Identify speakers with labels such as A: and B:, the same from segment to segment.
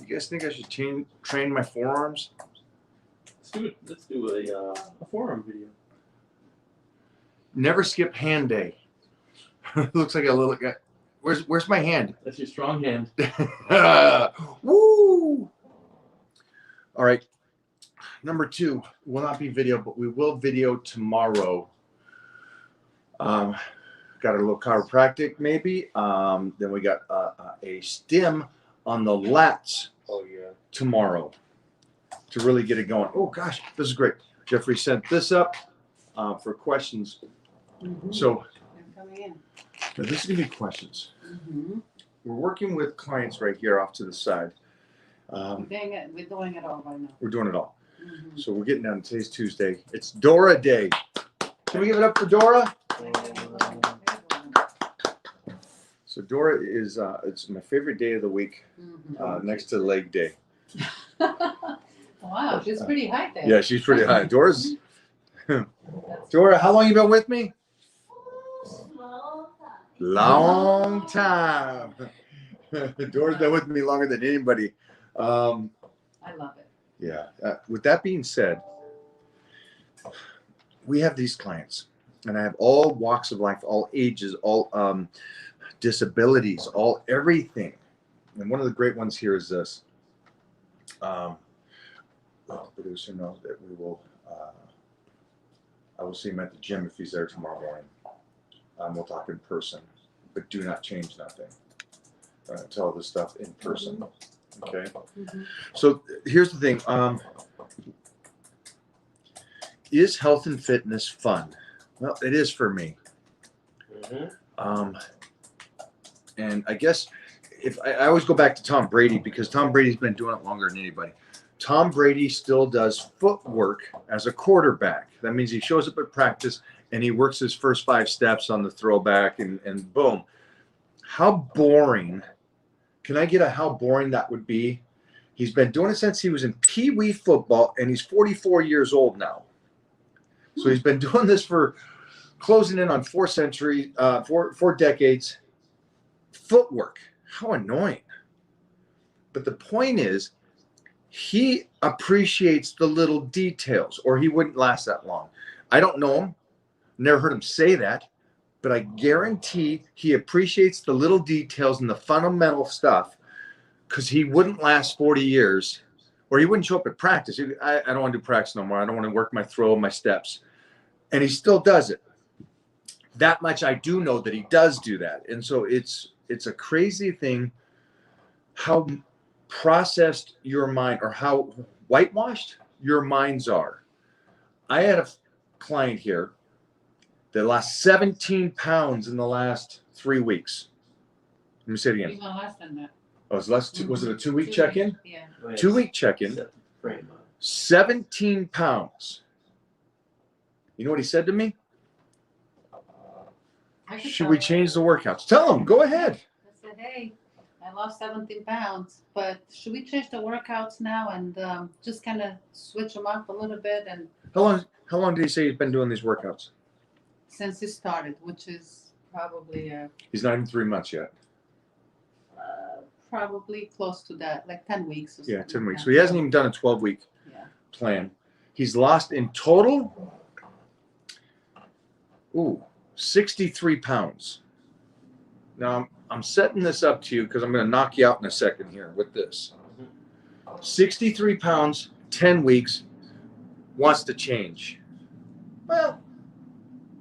A: You guys think I should train my forearms?
B: Let's do a forearm video.
A: Never skip hand day. Looks like a little guy. Where's my hand?
B: That's your strong hand.
A: Woo! All right. Number 2 will not be video, but we will video tomorrow. Got a little chiropractic maybe. Then we got a stim on the lats.
B: Oh yeah.
A: Tomorrow to really get it going. Oh gosh, this is great. Jeffrey sent this up for questions.
C: Mm-hmm.
A: So
C: coming in.
A: now this is gonna be questions.
C: Mm-hmm.
A: We're working with clients right here off to the side.
C: We're doing it all right now.
A: We're doing it all.
C: Mm-hmm.
A: So we're getting down. Today's Tuesday. It's Dora Day. Can we give it up for Dora? So Dora is it's my favorite day of the week, next to leg day.
C: Wow, she's pretty high there.
A: Yeah, she's pretty high. Dora's Dora, how long you been with me? Long time. Dora's been with me longer than anybody.
C: I love it.
A: Yeah. With that being said, we have these clients, and I have all walks of life, all ages, all disabilities, all everything. And one of the great ones here is this. The producer knows that we will. I will see him at the gym if he's there tomorrow morning. We'll talk in person, but do not change nothing. Tell this stuff in person. Okay.
C: Mm-hmm.
A: So here's the thing. Is health and fitness fun? Well, it is for me.
B: Mm-hmm.
A: And I guess if I always go back to Tom Brady, because Tom Brady's been doing it longer than anybody. Tom Brady still does footwork as a quarterback. That means he shows up at practice and he works his first 5 steps on the throwback and boom. How boring. Can I get a how boring that would be? He's been doing it since he was in Pee Wee football, and he's 44 years old now. So he's been doing this for closing in on 4 decades. Footwork. How annoying. But the point is, he appreciates the little details, or he wouldn't last that long. I don't know him. Never heard him say that. But I guarantee he appreciates the little details and the fundamental stuff, because he wouldn't last 40 years, or he wouldn't show up at practice. I don't want to do practice no more. I don't want to work my throw, my steps. And he still does it. That much I do know, that he does do that. And so it's a crazy thing how processed your mind, or how whitewashed your minds are. I had a client here that lost 17 pounds in the last 3 weeks. Let me say it again.
C: Even less than that.
A: Oh, was it a 2-week check-in?
C: Yeah.
A: 2-week check-in. 17 pounds. You know what he said to me? Should we change the workouts? Tell him. Go ahead.
C: I said, hey, I lost 17 pounds, but should we change the workouts now and just kind of switch them up a little bit? And
A: How long did he say he's been doing these workouts?
C: since he started, which is probably
A: He's not even 3 months yet.
C: probably close to that, like 10 weeks or something.
A: Yeah, 10
C: like
A: weeks.
C: that.
A: So he hasn't even done a 12-week
C: Yeah.
A: plan. He's lost in total, 63 pounds. Now, I'm setting this up to you because I'm going to knock you out in a second here with this. 63 pounds, 10 weeks, wants to change. Well,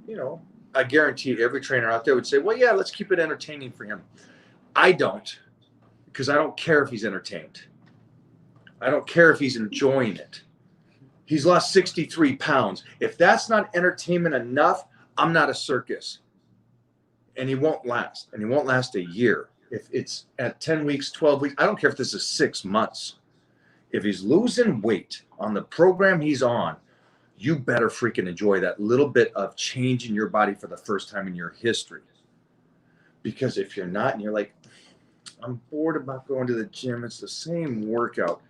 A: you know, I guarantee every trainer out there would say, well, yeah, let's keep it entertaining for him. I don't, because I don't care if he's entertained. I don't care if he's enjoying it. He's lost 63 pounds. If that's not entertainment enough, I'm not a circus. And he won't last. And he won't last a year. If it's at 10 weeks, 12 weeks, I don't care if this is 6 months. If he's losing weight on the program he's on, you better freaking enjoy that little bit of change in your body for the first time in your history. Because if you're not, and you're like, I'm bored about going to the gym, it's the same workout.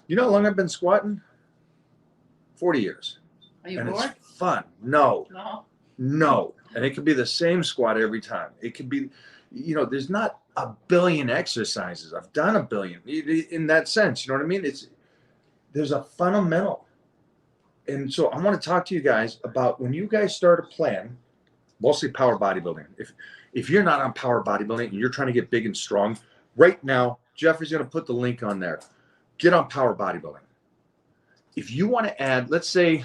A: You know how long I've been squatting? 40 years.
C: Are you
A: And
C: bored?
A: it's fun. No.
C: No.
A: No. And it could be the same squat every time. It could be, you know, there's not a billion exercises. I've done a billion in that sense. You know what I mean? There's a fundamental. And so I want to talk to you guys about when you guys start a plan, mostly power bodybuilding. If you're not on power bodybuilding and you're trying to get big and strong, right now, Jeffrey's going to put the link on there. Get on power bodybuilding. If you want to add, let's say,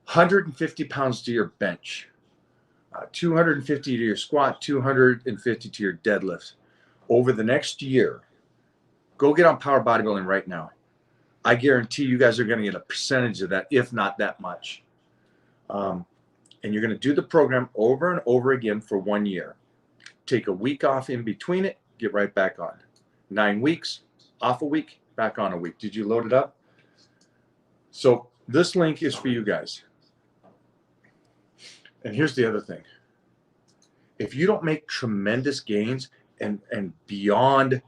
A: 150 pounds to your bench, 250 to your squat, 250 to your deadlift, over the next year, go get on power bodybuilding right now. I guarantee you guys are going to get a percentage of that, if not that much. And you're going to do the program over and over again for 1 year. Take a week off in between it, get right back on. 9 weeks, off a week, back on a week. Did you load it up? So this link is for you guys. And here's the other thing. If you don't make tremendous gains and beyond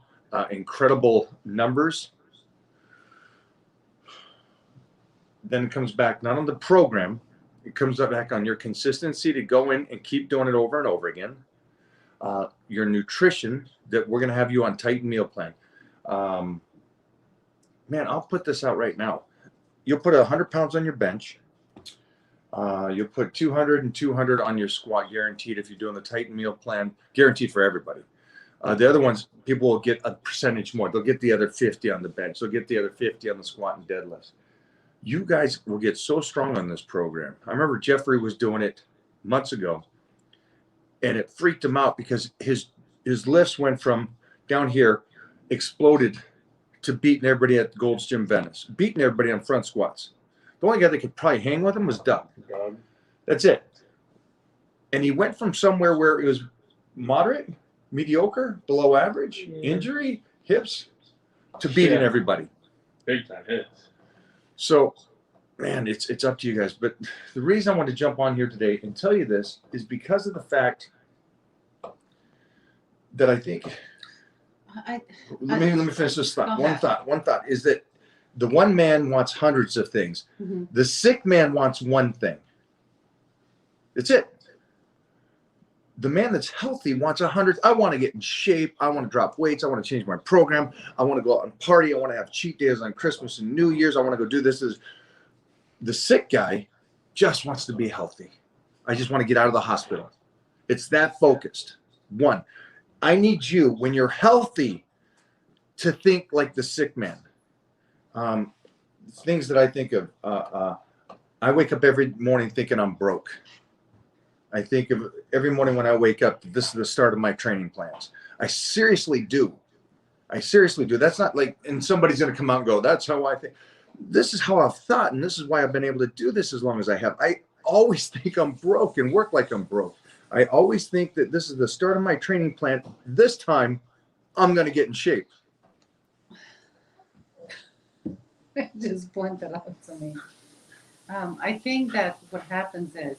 A: incredible numbers, then it comes back not on the program, it comes back on your consistency to go in and keep doing it over and over again. Your nutrition, that we're going to have you on Titan meal plan. Man, I'll put this out right now. You'll put 100 pounds on your bench. You'll put 200 and 200 on your squat, guaranteed if you're doing the Titan meal plan, guaranteed for everybody. The other ones, people will get a percentage more. They'll get the other 50 on the bench. They'll get the other 50 on the squat and deadlifts. You guys will get so strong on this program. I remember Jeffrey was doing it months ago, and it freaked him out because his lifts went from down here, exploded, to beating everybody at Gold's Gym Venice, beating everybody on front squats. The only guy that could probably hang with him was Doug. That's it. And he went from somewhere where it was moderate, mediocre, below average, injury, hips, to beating everybody.
B: Big time hits.
A: So, man, it's up to you guys. But the reason I want to jump on here today and tell you this is because of the fact that I think. Let me finish this thought. One thought is that the one man wants hundreds of things.
C: Mm-hmm.
A: The sick man wants one thing. That's it. The man that's healthy wants 100. I want to get in shape. I want to drop weights. I want to change my program. I want to go out and party. I want to have cheat days on Christmas and New Year's. I want to go do this. The sick guy just wants to be healthy. I just want to get out of the hospital. It's that focused. One, I need you, when you're healthy, to think like the sick man. Things that I think of. I wake up every morning thinking I'm broke. I think of every morning when I wake up, this is the start of my training plans. I seriously do. That's not like, and somebody's going to come out and go, that's how I think. This is how I've thought, and this is why I've been able to do this as long as I have. I always think I'm broke and work like I'm broke. I always think that this is the start of my training plan. This time, I'm going to get in shape.
C: Just pointed out to me. I think that what happens is,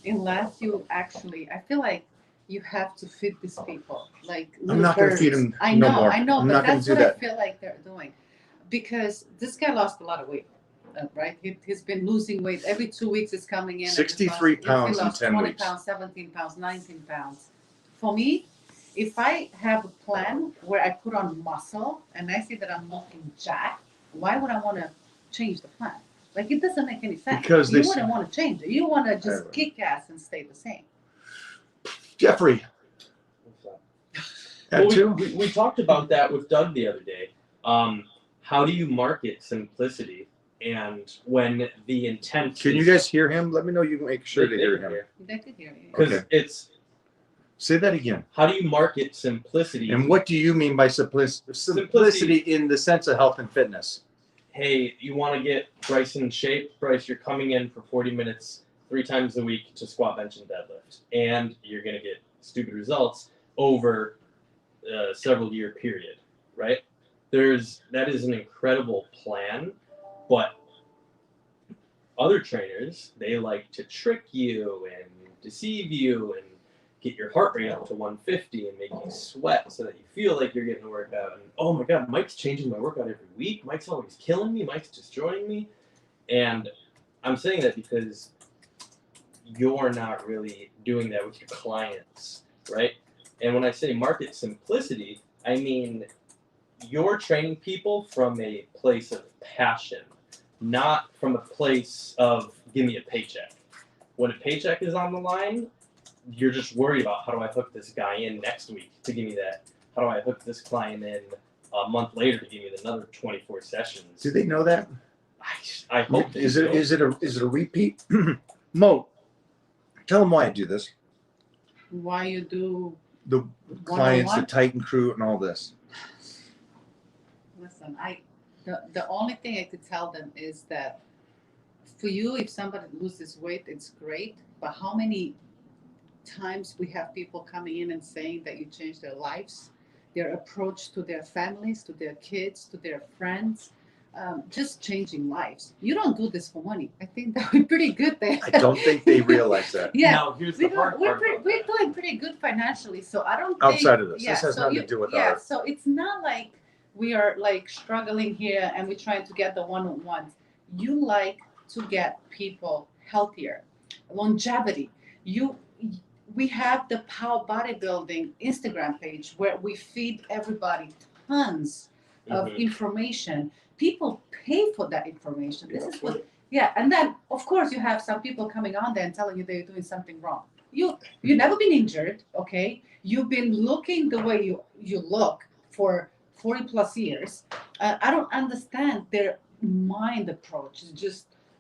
C: unless you actually, I feel like you have to feed these people. Like
A: I'm not going to feed them
C: I
A: no
C: know,
A: more.
C: I know,
A: I'm
C: but
A: not going
C: that's
A: to do
C: what
A: that.
C: I feel like they're doing. Because this guy lost a lot of weight, right? He's been losing weight. Every 2 weeks he's coming in.
A: 63 pounds in 10
C: 20
A: weeks.
C: pounds, 17 pounds, 19 pounds. For me, if I have a plan where I put on muscle and I see that I'm looking jacked, why would I want to change the plan? Like, it doesn't make any sense.
A: Because
C: you wouldn't want to change it. You want to just kick ass and stay the same.
A: Jeffrey.
B: Well,
A: Two?
B: we talked about that with Doug the other day. How do you market simplicity? And when the intent
A: Can you guys hear him? Let me know you can make sure to hear him.
C: They could hear you.
B: Because
A: Okay.
B: it's,
A: Say that again.
B: how do you market simplicity?
A: And what do you mean by simplicity in the sense of health and fitness?
B: Hey, you want to get Bryce in shape? Bryce, you're coming in for 40 minutes 3 times a week to squat, bench, and deadlift. And you're going to get stupid results over a several-year period, right? That is an incredible plan, but other trainers, they like to trick you and deceive you and get your heart rate up to 150 and make you sweat so that you feel like you're getting a workout. And oh my God, Mike's changing my workout every week. Mike's always killing me. Mike's destroying me. And I'm saying that because you're not really doing that with your clients, right? And when I say market simplicity, I mean you're training people from a place of passion, not from a place of give me a paycheck. When a paycheck is on the line, you're just worried about how do I hook this guy in next week to give me that? How do I hook this client in a month later to give me another 24 sessions?
A: Do they know that?
B: I hope they
A: Is
B: do.
A: it a repeat? Mo, tell them why I do this.
C: Why you do?
A: The clients, the
C: One-on-one?
A: Titan crew, and all this.
C: Listen, the only thing I could tell them is that for you, if somebody loses weight, it's great. But how many times we have people coming in and saying that you changed their lives, their approach to their families, to their kids, to their friends, just changing lives. You don't do this for money. I think that we're pretty good there.
A: I don't think they realize that.
C: Yeah.
B: Now here's the hard part.
C: We're doing pretty good financially, so I don't
A: Outside
C: think,
A: of this.
C: Yeah,
A: This has
C: so
A: nothing
C: you,
A: to do with
C: yeah,
A: our.
C: so it's not like we are like struggling here and we're trying to get the one-on-ones. You like to get people healthier, longevity. We have the Power Bodybuilding Instagram page where we feed everybody tons of
B: Mhm.
C: information. People pay for that information. This is what, yeah. And then of course you have some people coming on there and telling you they're doing something wrong. You've never been injured, okay? You've been looking the way you look for 40 plus years. I don't understand their mind approach.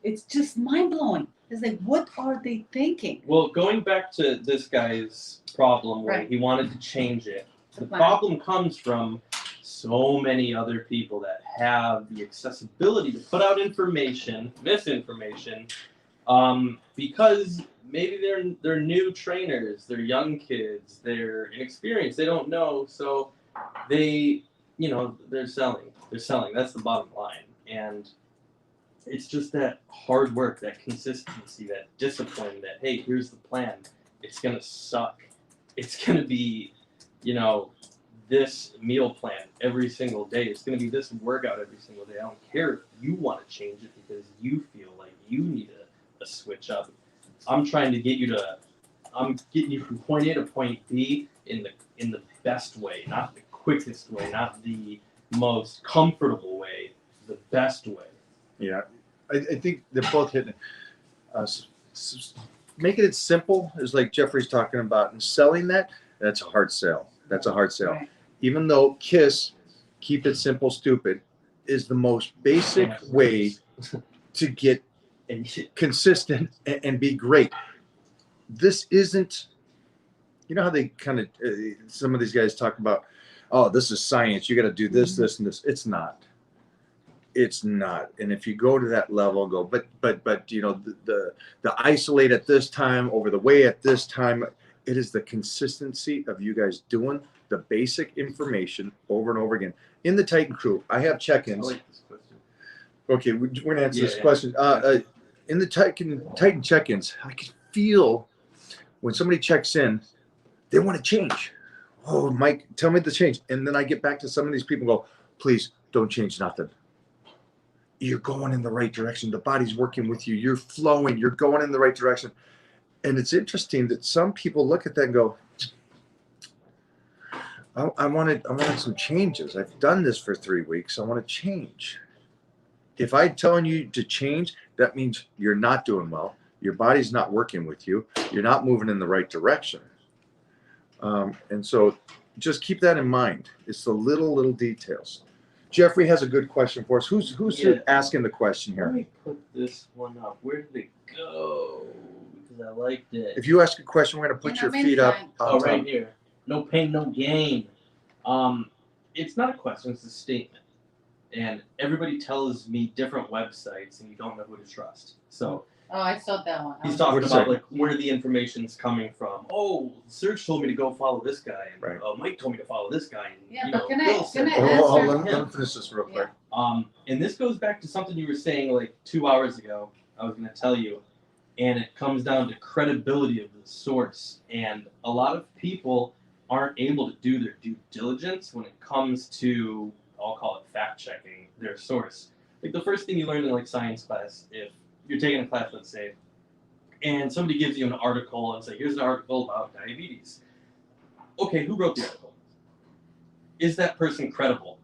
C: It's just mind blowing. It's like, what are they thinking?
B: Well, going back to this guy's problem where
C: Right.
B: he wanted to change it, the
C: plan.
B: problem comes from so many other people that have the accessibility to put out information, misinformation, because maybe they're new trainers, they're young kids, they're inexperienced, they don't know, so they're selling. They're selling. That's the bottom line, and it's just that hard work, that consistency, that discipline, that hey, here's the plan. It's gonna suck. It's gonna be, this meal plan every single day. It's gonna be this workout every single day. I don't care if you want to change it because you feel like you need a switch up. I'm getting you from point A to point B in the best way, not the quickest way, not the most comfortable way, the best way.
A: Yeah, I think they're both hitting it. Making it simple is like Jeffrey's talking about, and selling that's a hard sell. That's a hard sell.
C: Right.
A: Even though KISS, keep it simple, stupid, is the most basic way to get consistent and be great. This isn't, you know how they kind of, some of these guys talk about, oh, this is science. You got to do this, this, and this. It's not. It's not. And if you go to that level, but the isolate at this time over the way at this time, it is the consistency of you guys doing the basic information over and over again. In the Titan crew, I have check-ins.
B: I like this question.
A: Okay, we're going to answer this
B: Yeah.
A: question. In the Titan check-ins, I can feel when somebody checks in, they want to change. Oh, Mike, tell me the change. And then I get back to some of these people and go, please don't change nothing. You're going in the right direction. The body's working with you. You're flowing. You're going in the right direction. And it's interesting that some people look at that and go, I wanted some changes. I've done this for 3 weeks. I want to change. If I'm telling you to change, that means you're not doing well. Your body's not working with you. You're not moving in the right direction. And so just keep that in mind. It's the little details. Jeffrey has a good question for us. Who's asking the question
B: Let
A: here?
B: me put this one up. Where did it go? Because I liked it.
A: If you ask a question, we're going to put
C: In
A: your
C: the
A: feet up.
C: meantime-
A: on
B: Oh,
A: top.
B: right here. No pain, no gain. It's not a question, it's a statement. And everybody tells me different websites and you don't know who to trust. So
C: Oh, I saw that one.
B: he's
A: What
B: talking
A: is
B: about
A: it?
B: like where the information's coming from. Oh, Serge told me to go follow this guy, and
A: Right.
B: Mike told me to follow this guy. And,
C: Yeah,
B: you
C: but
B: know,
C: can I-
B: Bill
C: can
B: said-
C: I
A: Oh,
C: answer-
A: let me finish this real quick.
B: And this goes back to something you were saying like 2 hours ago. I was going to tell you, and it comes down to credibility of the source. And a lot of people aren't able to do their due diligence when it comes to, I'll call it fact checking their source. Like the first thing you learn in like science class, if you're taking a class, let's say, and somebody gives you an article and say, here's an article about diabetes. okay, who wrote the article? Is that person credible?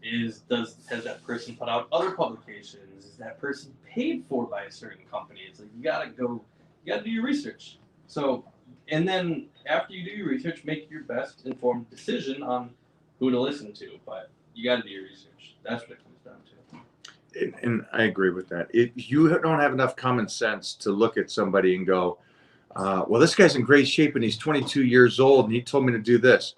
B: Has that person put out other publications? Is that person paid for by a certain company? It's like you gotta do your research. So, and then after you do your research, make your best informed decision on who to listen to. But you gotta do your research. That's what it comes down to.
A: And I agree with that. If you don't have enough common sense to look at somebody and go, well, this guy's in great shape and he's 22 years old and he told me to do this,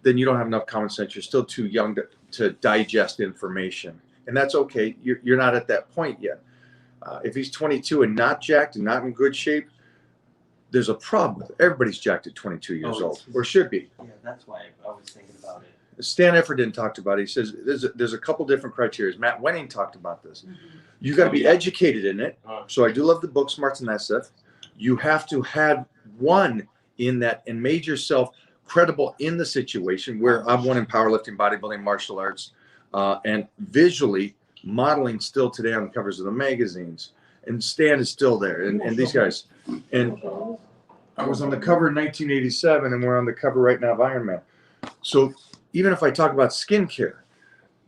A: then you don't have enough common sense. You're still too young to digest information. And that's okay. You're not at that point yet. If he's 22 and not jacked and not in good shape, there's a problem with it. Everybody's jacked at 22 years old, or should be.
B: Yeah, that's why I was thinking about it.
A: Stan Efferdin talked about it. He says there's a couple different criteria. Matt Wenning talked about this. You got to be educated in it. So I do love the book Smarts and that stuff. You have to have one in that and made yourself credible in the situation, where I've won in powerlifting, bodybuilding, martial arts, and visually modeling still today on the covers of the magazines. And Stan is still there, and these guys. And I was on the cover in 1987, and we're on the cover right now of Iron Man. So even if I talk about skincare,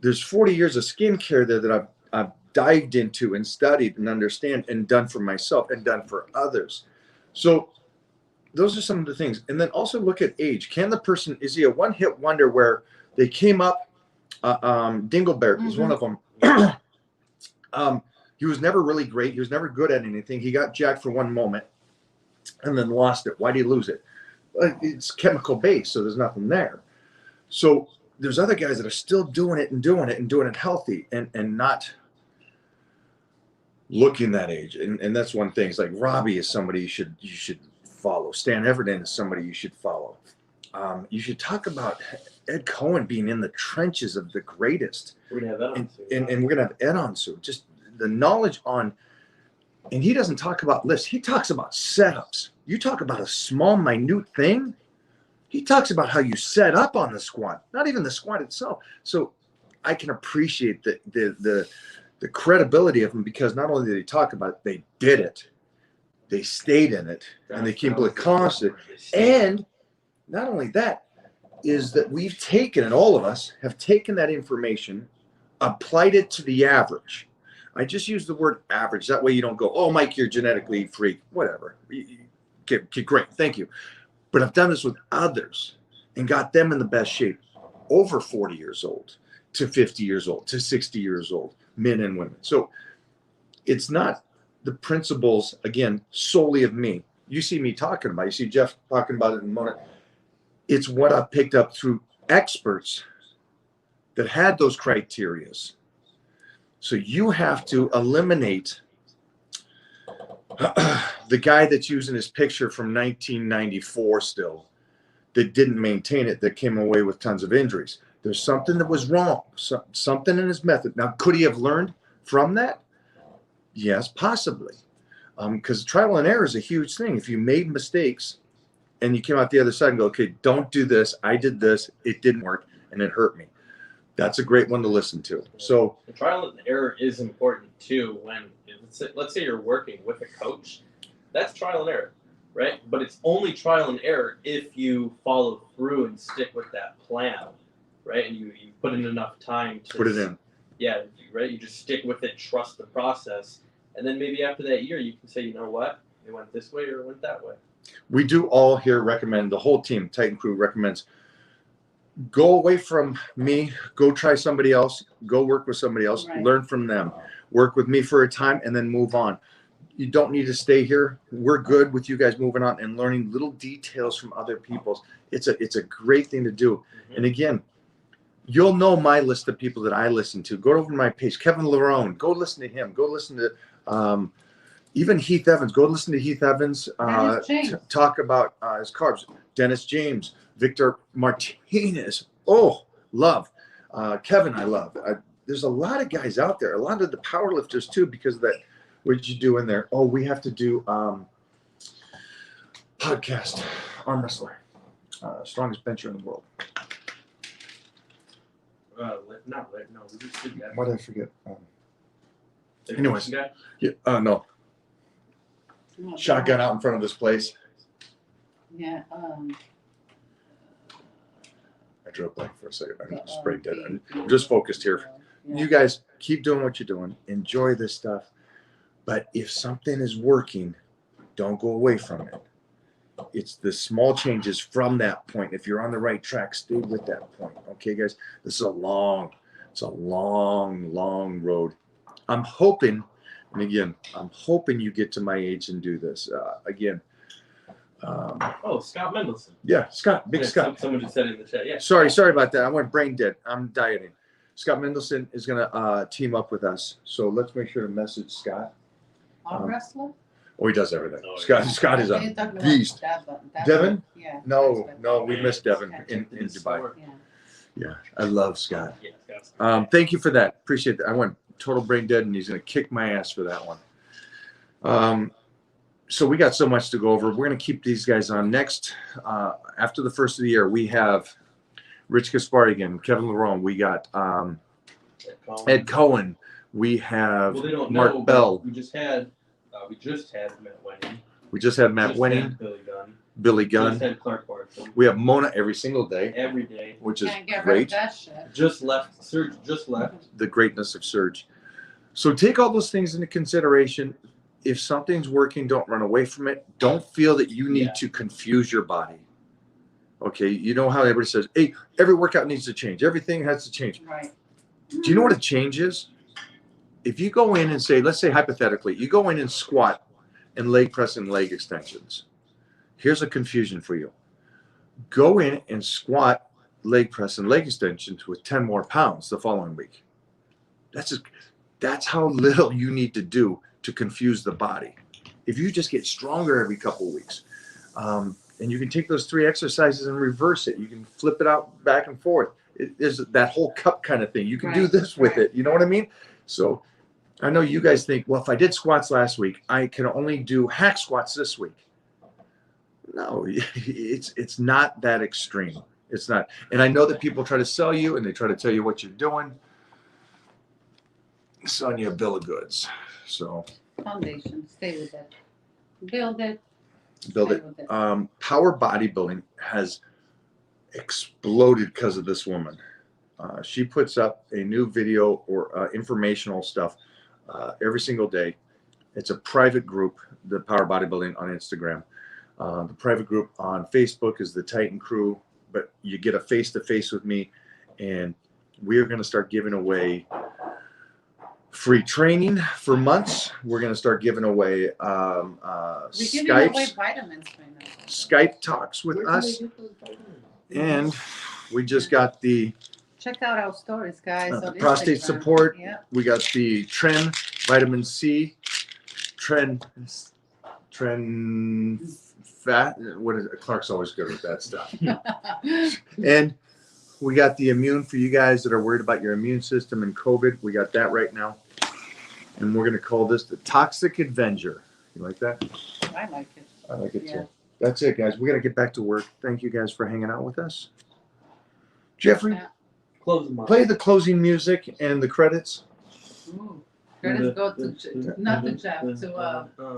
A: there's 40 years of skincare there that I've dived into and studied and understand and done for myself and done for others. So those are some of the things. And then also look at age. Can the person, is he a one-hit wonder where they came up, Dingleberg is one of them. He was never really great. He was never good at anything. He got jacked for one moment and then lost it. Why did he lose it? It's chemical based, so there's nothing there. So there's other guys that are still doing it and doing it healthy and not looking that age. And that's one thing. It's like Robbie is somebody you should follow. Stan Efferdin is somebody you should follow. You should talk about Ed Cohen being in the trenches of the greatest.
B: We're gonna have that on soon.
A: And we're gonna have Ed on soon. Just the knowledge on, and he doesn't talk about lifts. He talks about setups. You talk about a small, minute thing. He talks about how you set up on the squat, not even the squat itself. So I can appreciate the credibility of him, because not only did he talk about it, they did it. They stayed in it, and they keep it constant. And not only that, is that we've taken, and all of us have taken that information, applied it to the average. I just use the word average. That way you don't go, oh, Mike, you're genetically freak, whatever. Okay, great, thank you. But I've done this with others and got them in the best shape over 40 years old to 50 years old to 60 years old, men and women. So it's not the principles, again, solely of me. You see me talking about it. You see Jeff talking about it in a moment. It's what I've picked up through experts that had those criterias. So you have to eliminate the guy that's using his picture from 1994 still, that didn't maintain it, that came away with tons of injuries. There's something that was wrong, something in his method. Now, could he have learned from that? Yes, possibly. Because trial and error is a huge thing. If you made mistakes and you came out the other side and go, okay, don't do this. I did this. It didn't work and it hurt me. That's a great one to listen to. So
B: the trial and error is important too. When let's say you're working with a coach, that's trial and error, right? But it's only trial and error if you follow through and stick with that plan, right? And you put in enough time to
A: put it in.
B: Yeah, right. You just stick with it, trust the process, and then maybe after that year, you can say, you know what, it went this way or it went that way.
A: We do all here recommend, the whole team, Titan Crew recommends, go away from me, go try somebody else, go work with somebody else,
C: Right.
A: Learn from them, work with me for a time, and then move on. You don't need to stay here. We're good with you guys moving on and learning little details from other people's. It's a great thing to do.
B: Mm-hmm.
A: And again, you'll know my list of people that I listen to. Go over to my page, Kevin Larone. Go listen to him. Go listen to even Heath Evans. Go listen to Heath Evans talk about his carbs. Dennis James, Victor Martinez. Oh, love. Kevin, I love. There's a lot of guys out there. A lot of the power lifters too, because of that. What did you do in there? Oh, we have to do podcast. Arm wrestler. Strongest bencher in the world.
B: No, we just did that.
A: Why did I forget?
B: The
A: anyways.
B: guy?
A: Yeah, no. Shotgun out in front of this place.
C: Yeah.
A: I drew a blank for a second. I just brain dead. I'm just focused here. You guys keep doing what you're doing. Enjoy this stuff. But if something is working, don't go away from it. It's the small changes from that point. If you're on the right track, stay with that point. Okay, guys, this is a long road. I'm hoping, and again, I'm hoping you get to my age and do this. Again,
B: Oh, Scott Mendelson.
A: yeah, Scott, big
B: Yeah,
A: Scott.
B: Someone just said it in the chat. Yeah.
A: Sorry about that. I went brain dead. I'm dieting. Scott Mendelson is going to team up with us. So let's make sure to message Scott.
C: Arm wrestler?
A: Oh, he does everything.
B: Oh,
A: Scott,
B: yeah.
A: Scott is
C: You're
A: a
C: talking about
A: beast. Devin?
C: Yeah.
A: No,
C: that's
A: no,
C: what-
A: we missed Devin
C: Yeah.
A: in
B: His
A: Dubai.
B: store.
C: Yeah.
A: Yeah, I love Scott.
B: Yeah, Scott's.
A: Thank you for that. Appreciate that. I went total brain dead, and he's going to kick my ass for that one. So we got so much to go over. We're going to keep these guys on. Next, after the first of the year, we have Rich Gasparian, Kevin Laurent. We got Ed Cohen. We have
B: Well, they don't
A: Mark
B: know, but
A: Bell.
B: We just had Matt Wenning.
A: We just had Matt
B: Just
A: Winning,
B: had Billy Gunn.
A: Billy
B: Just
A: Gunn.
B: had Clark Barton.
A: We have Mona every single day,
B: Every day.
A: which is
C: Can't get rid of
A: great.
C: that shit.
B: Just left. Serge just left.
A: The greatness of Surge. So take all those things into consideration. If something's working, don't run away from it. Don't feel that you need
B: Yeah.
A: to confuse your body. Okay, you know how everybody says, hey, every workout needs to change. Everything has to change.
C: Right.
A: Do you know what a change is? If you go in and say, let's say hypothetically, you go in and squat and leg press and leg extensions. Here's a confusion for you. Go in and squat, leg press, and leg extensions with 10 more pounds the following week. That's how little you need to do to confuse the body. If you just get stronger every couple of weeks, and you can take those 3 exercises and reverse it. You can flip it out back and forth. There's that whole cup kind of thing. You can do
C: Right,
A: this with
C: right.
A: it. You know what I mean? So I know you guys think, well, if I did squats last week, I can only do hack squats this week. No, it's not that extreme. It's not. And I know that people try to sell you and they try to tell you what you're doing. Selling you a bill of goods. So
C: Foundation, stay with it. Build it.
A: build
C: stay
A: it.
C: with it.
A: Power bodybuilding has exploded because of this woman. She puts up a new video or informational stuff every single day. It's a private group, the Power Bodybuilding on Instagram. The private group on Facebook is the Titan Crew, but you get a face-to-face with me, and we are going to start giving away free training for months. We're going to start giving away
C: We're giving away
A: Skypes,
C: vitamins right now.
A: Skype talks with us, and we just got the
C: Check out our stories, guys. on
A: prostate
C: Instagram.
A: support.
C: Yeah.
A: We got the Tren vitamin C, Tren fat. What is it? Clark's always good with that stuff. And we got the immune for you guys that are worried about your immune system and COVID. We got that right now. And we're going to call this the Toxic Avenger. You like that?
C: I like it.
A: I like it
C: Yeah.
A: too. That's it, guys. We got to get back to work. Thank you guys for hanging out with us. Jeffrey,
C: Yeah.
B: Close them up.
A: play the closing music and the credits.
C: Ooh. Credits go to, not to Jeff, to